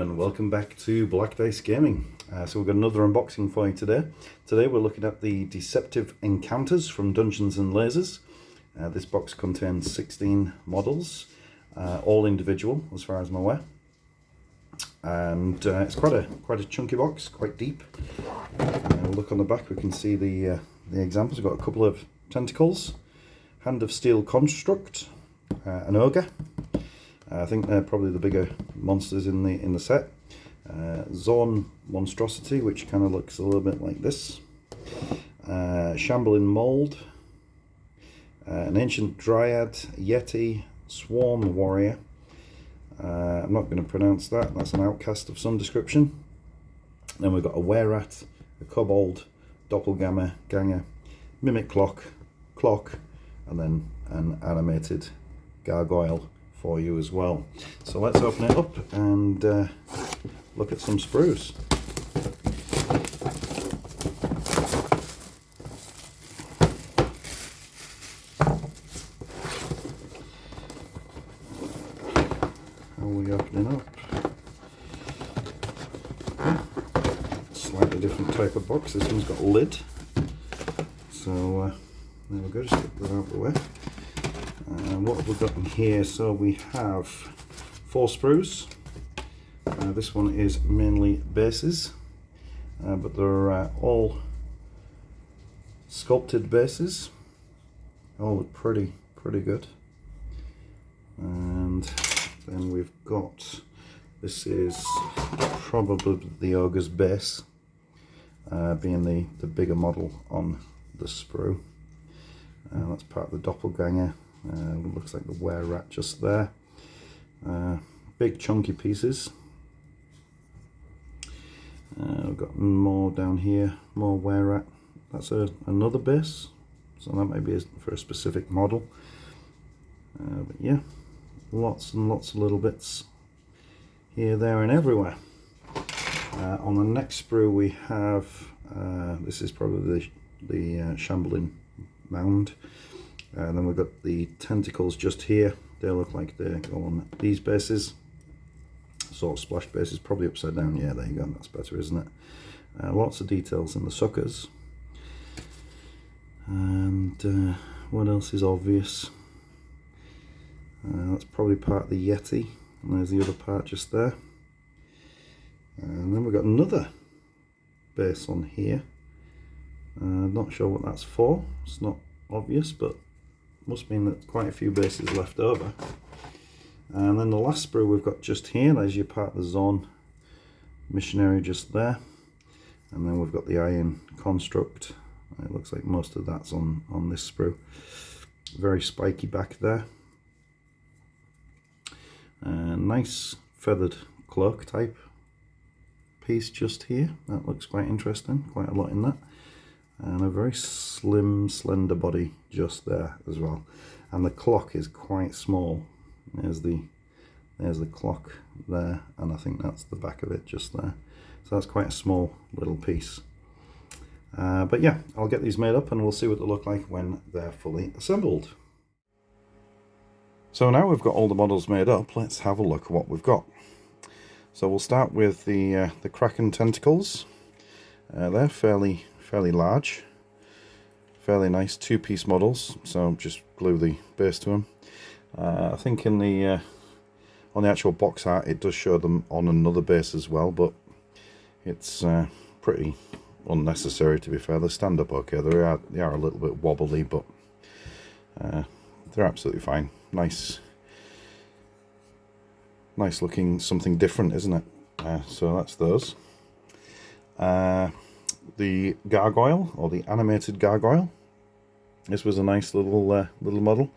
and welcome back to Black Dice Gaming. So we've got another unboxing for you today. Today we're looking at the Deceptive Encounters from Dungeons and Lasers. This box contains 16 models, all individual as far as I'm aware. And it's quite a chunky box, quite deep. Look on the back, we can see the examples. We've got a couple of Tentacles, Hand of Steel Construct, an Ogre. I think they're probably the bigger monsters in the set. Xorn Monstrosity, which kind of looks a little bit like this. Shambling Mound, an Ancient Dryad, Yeti, Swarm Warrior. I'm not going to pronounce that. That's an outcast of some description. Then we've got a Wererat, a Kobold, Doppelganger, Mimic Clock, and then an Animated Gargoyle for you as well. So let's open it up and look at some sprues. How are we opening up? Slightly different type of box. This one's got a lid. So there we go, just get that out of the way. What have we got in here? So we have 4 sprues. This one is mainly bases, but they're all sculpted bases. All look pretty good. And then we've got, this is probably the Ogre's base, being the bigger model on the sprue. That's part of the Doppelganger. Looks like the Wererat just there. Big chunky pieces. We've got more down here, more Wererat. That's another base, so that may be for a specific model. But yeah, lots and lots of little bits here, there and everywhere. On the next sprue we have, this is probably the Shambling Mound. And then we've got the Tentacles just here. They look like they go on these bases. Sort of splash bases, probably upside down. Yeah, there you go, that's better, isn't it? Lots of details in the suckers. And what else is obvious? That's probably part of the Yeti. And there's the other part just there. And then we've got another base on here. Not sure what that's for. It's not obvious, but must mean that quite a few bases left over. And then the last sprue we've got just here, there's your part of the Xorn Missionary just there. And then we've got the Iron Construct. It looks like most of that's on this sprue. Very spiky back there. Nice feathered cloak type piece just here. That looks quite interesting, quite a lot in that. And a very slim, slender body just there as well. And the clock is quite small. There's the clock there, and I think that's the back of it just there. So that's quite a small little piece. But yeah, I'll get these made up and we'll see what they look like when they're fully assembled. So now we've got all the models made up, let's have a look at what we've got. So we'll start with the Kraken Tentacles. They're fairly large, fairly nice 2-piece models, so just glue the base to them. I think in the on the actual box art it does show them on another base as well, but it's pretty unnecessary, to be fair. They stand up okay. They are a little bit wobbly, but they're absolutely fine. Nice looking, something different, isn't it? So that's those. The Gargoyle, or the Animated Gargoyle. This was a nice little model.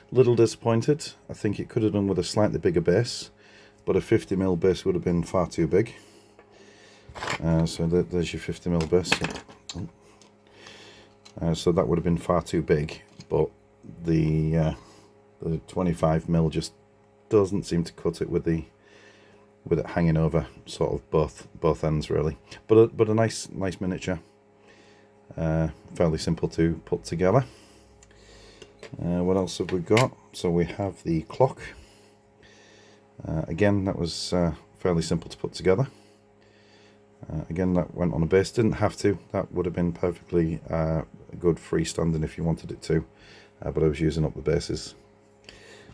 Little disappointed. I think it could have done with a slightly bigger base, but a 50mm base would have been far too big. So there's your 50mm base. So that would have been far too big, but the 25mm just doesn't seem to cut it with it hanging over sort of both ends really. But a nice miniature. Fairly simple to put together. What else have we got? So we have the clock. Again, that was fairly simple to put together. Again, that went on a base. Didn't have to. That would have been perfectly good freestanding if you wanted it to, but I was using up the bases.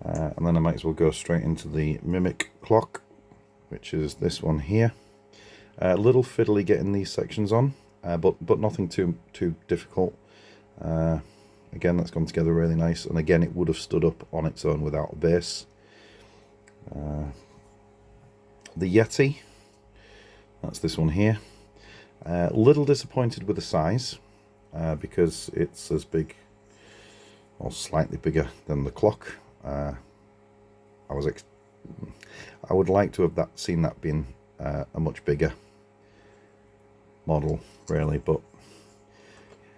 And then I might as well go straight into the Mimic Clock, which is this one here. A little fiddly getting these sections on, but nothing too difficult. Again, that's gone together really nice, and again, it would have stood up on its own without a base. The Yeti, that's this one here. A little disappointed with the size, because it's as big, or slightly bigger than the clock. I would like to have seen that being a much bigger model, really, but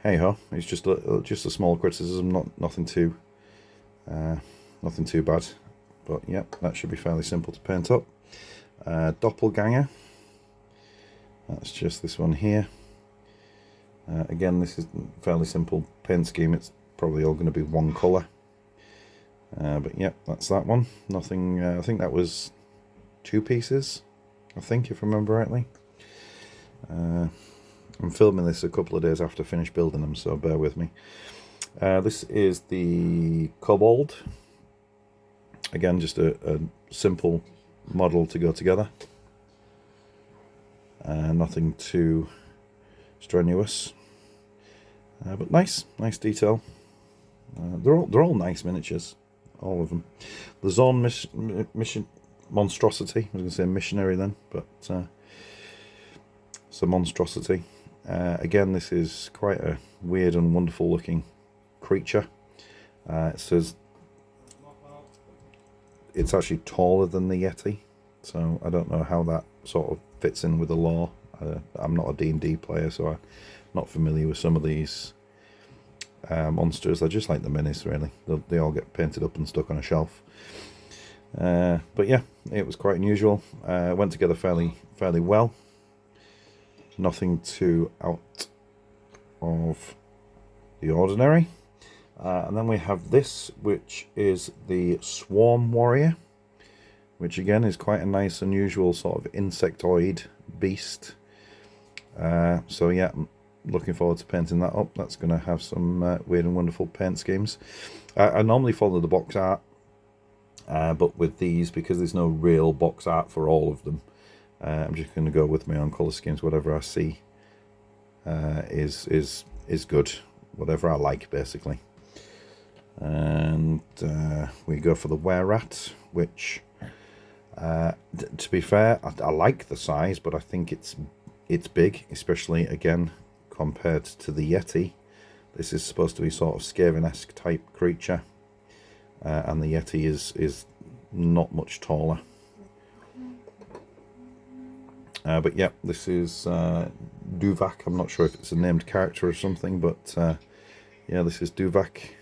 hey ho, it's just a small criticism, nothing too bad. But yeah, that should be fairly simple to paint up. Doppelganger, that's just this one here. Again, this is fairly simple paint scheme. It's probably all going to be one colour. But yeah, that's that one. Nothing. I think that was 2 pieces, I think, if I remember rightly. I'm filming this a couple of days after I finish building them, so bear with me. This is the Kobold. Again, just a simple model to go together. Nothing too strenuous, but nice detail. They're all nice miniatures, all of them. The Xorn Monstrosity. I was going to say missionary then, but it's a monstrosity. Again, this is quite a weird and wonderful looking creature. It says it's actually taller than the Yeti, so I don't know how that sort of fits in with the lore. I'm not a D&D player, so I'm not familiar with some of these monsters. I just like the minis, really. They all get painted up and stuck on a shelf. But yeah, it was quite unusual. Went together fairly well. Nothing too out of the ordinary. And then we have this, which is the Swarm Warrior, which again is quite a nice, unusual sort of insectoid beast. So yeah, I'm looking forward to painting that up. That's going to have some weird and wonderful paint schemes. I normally follow the box art, but with these, because there's no real box art for all of them, I'm just going to go with my own colour schemes. Whatever I see is good. Whatever I like, basically. And we go for the Were-Rat, which, to be fair, I like the size, but I think it's big, especially again compared to the Yeti. This is supposed to be sort of Skaven-esque type creature, and the Yeti is not much taller. But yeah, this is Duvak. I'm not sure if it's a named character or something, but yeah, this is Duvak.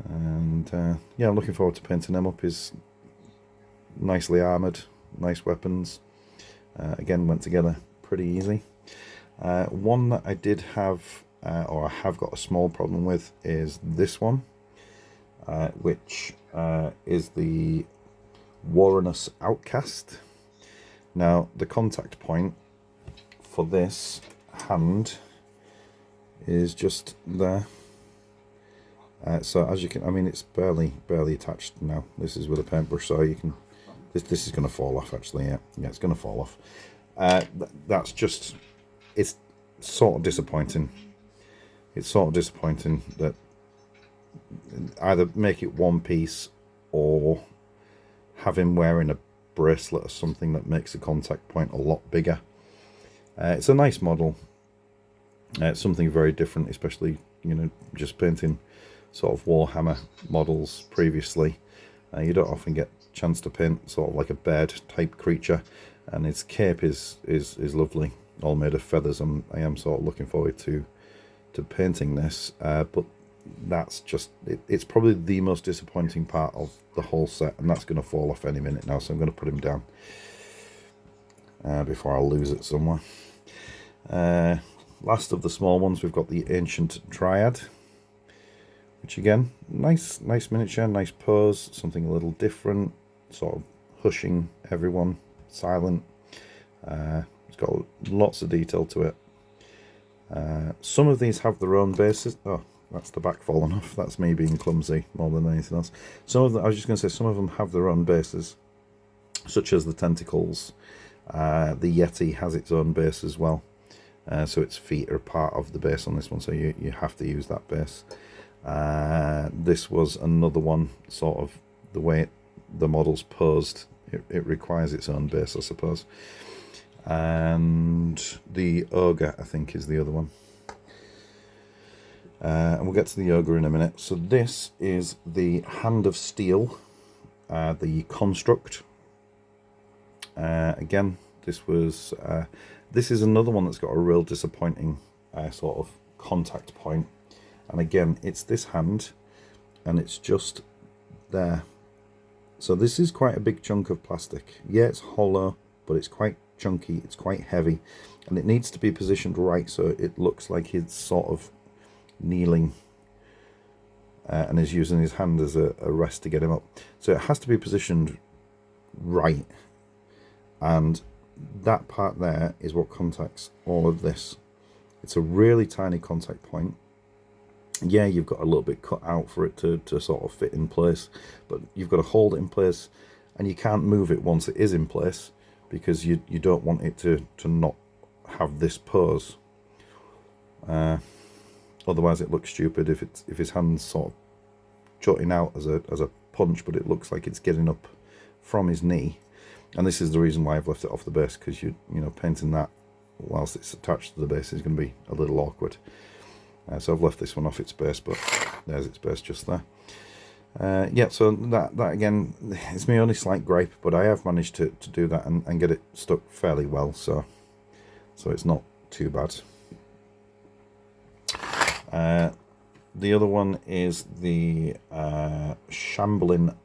And yeah, I'm looking forward to painting him up. He's nicely armoured, nice weapons. Again, went together pretty easy. One that I did have, or I have got a small problem with, is this one, which is the Warunas Outcast. Now, the contact point for this hand is just there. So as you can, I mean, it's barely attached now. This is with a paintbrush, so you can. This is going to fall off. Actually, yeah, it's going to fall off. That's just. It's sort of disappointing. It's sort of disappointing that either make it one piece or have him wearing a bracelet or something that makes the contact point a lot bigger. It's a nice model. It's something very different, especially, you know, just painting sort of Warhammer models previously. You don't often get a chance to paint sort of like a bird type creature, and its cape is lovely, all made of feathers. I am sort of looking forward to painting this, but that's just it's probably the most disappointing part of the whole set, and that's going to fall off any minute now, so I'm going to put him down before I lose it somewhere. Last of the small ones, we've got the Ancient Dryad, which again, nice miniature, nice pose, something a little different, sort of hushing everyone, silent. It's got lots of detail to it. Some of these have their own bases. Oh, that's the back falling off. That's me being clumsy more than anything else. Some of them, I was just going to say, some of them have their own bases, such as the Tentacles. The Yeti has its own base as well. So its feet are part of the base on this one, so you have to use that base. This was another one, sort of the way the model's posed. It requires its own base, I suppose. And the Ogre, I think, is the other one. And we'll get to the Ogre in a minute. So this is the Hand of Steel, the construct. Again, this is another one that's got a real disappointing sort of contact point. And again, it's this hand, and it's just there. So this is quite a big chunk of plastic. Yeah, it's hollow, but it's quite chunky, it's quite heavy, and it needs to be positioned right so it looks like he's sort of kneeling and is using his hand as a rest to get him up. So it has to be positioned right, and that part there is what contacts all of this. It's a really tiny contact point. Yeah, you've got a little bit cut out for it to sort of fit in place, but you've got to hold it in place, and you can't move it once it is in place, because you don't want it to not have this pose. Otherwise it looks stupid if his hand's sort of jutting out as a punch, but it looks like it's getting up from his knee. And this is the reason why I've left it off the base, because you know, painting that whilst it's attached to the base is going to be a little awkward. So I've left this one off its base, but there's its base just there. Yeah, so that again is my only slight gripe, but I have managed to do that and get it stuck fairly well, so it's not too bad. The other one is the Shambling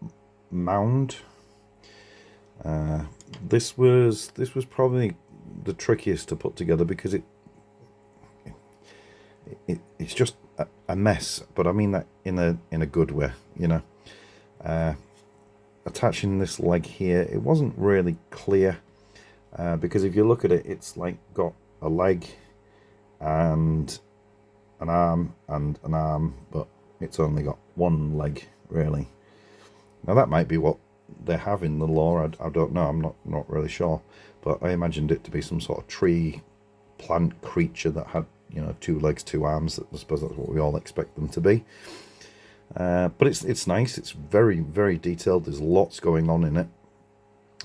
Mound. This was probably the trickiest to put together, because it's just a mess, but I mean that in a good way, you know. Attaching this leg here, it wasn't really clear, because if you look at it, it's like got a leg and an arm, but it's only got one leg really. Now that might be what they have in the lore. I don't know. I'm not really sure, but I imagined it to be some sort of tree plant creature that had, you know, 2 legs, 2 arms. I suppose that's what we all expect them to be. But it's nice. It's very, very detailed. There's lots going on in it.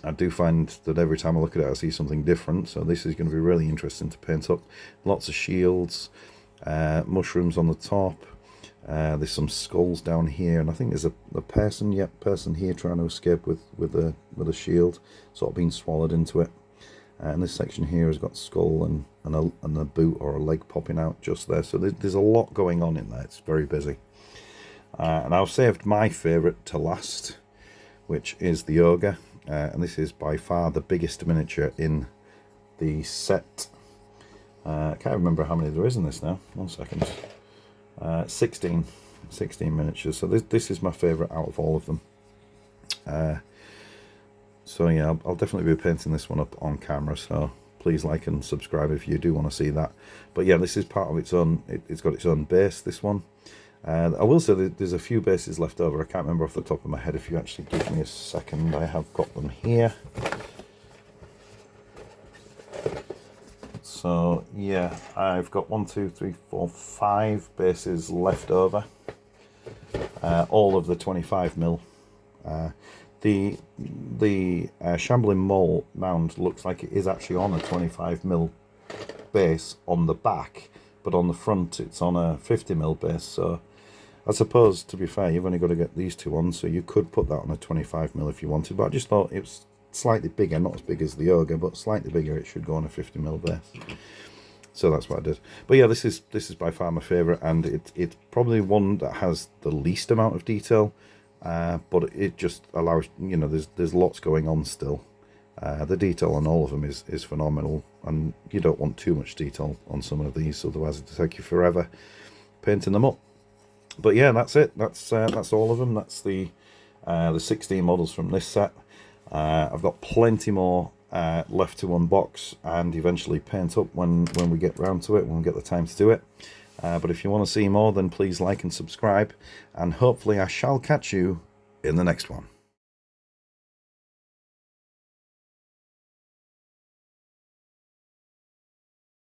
I do find that every time I look at it, I see something different. So this is going to be really interesting to paint up. Lots of shields, mushrooms on the top. There's some skulls down here, and I think there's a person here trying to escape with a shield, sort of being swallowed into it. And this section here has got skull and a boot or a leg popping out just there. So there's a lot going on in there. It's very busy. And I've saved my favourite to last, which is the Ogre. And this is by far the biggest miniature in the set. I can't remember how many there is in this now. 1 second. 16 miniatures. So this is my favourite out of all of them. So yeah, I'll definitely be painting this one up on camera, so please like and subscribe if you do want to see that. But yeah, this is part of its own, it's got its own base, this one. I will say that there's a few bases left over. I can't remember off the top of my head. If you actually give me a second, I have got them here. So yeah, I've got 1, 2, 3, 4, 5 bases left over. All of the 25mm. The Shambling Mound looks like it is actually on a 25mm base on the back, but on the front it's on a 50mm base. So I suppose, to be fair, you've only got to get these two on, so you could put that on a 25mm if you wanted, but I just thought it was slightly bigger, not as big as the Ogre, but slightly bigger. It should go on a 50mm base. So that's what I did. But yeah, this is by far my favourite, and it's probably one that has the least amount of detail, but it just allows, you know, there's lots going on still. The detail on all of them is phenomenal, and you don't want too much detail on some of these, otherwise it'll take you forever painting them up. But yeah, that's it. That's all of them. That's the 16 models from this set. I've got plenty more left to unbox and eventually paint up when we get round to it, when we get the time to do it. But if you want to see more, then please like and subscribe, and hopefully I shall catch you in the next one.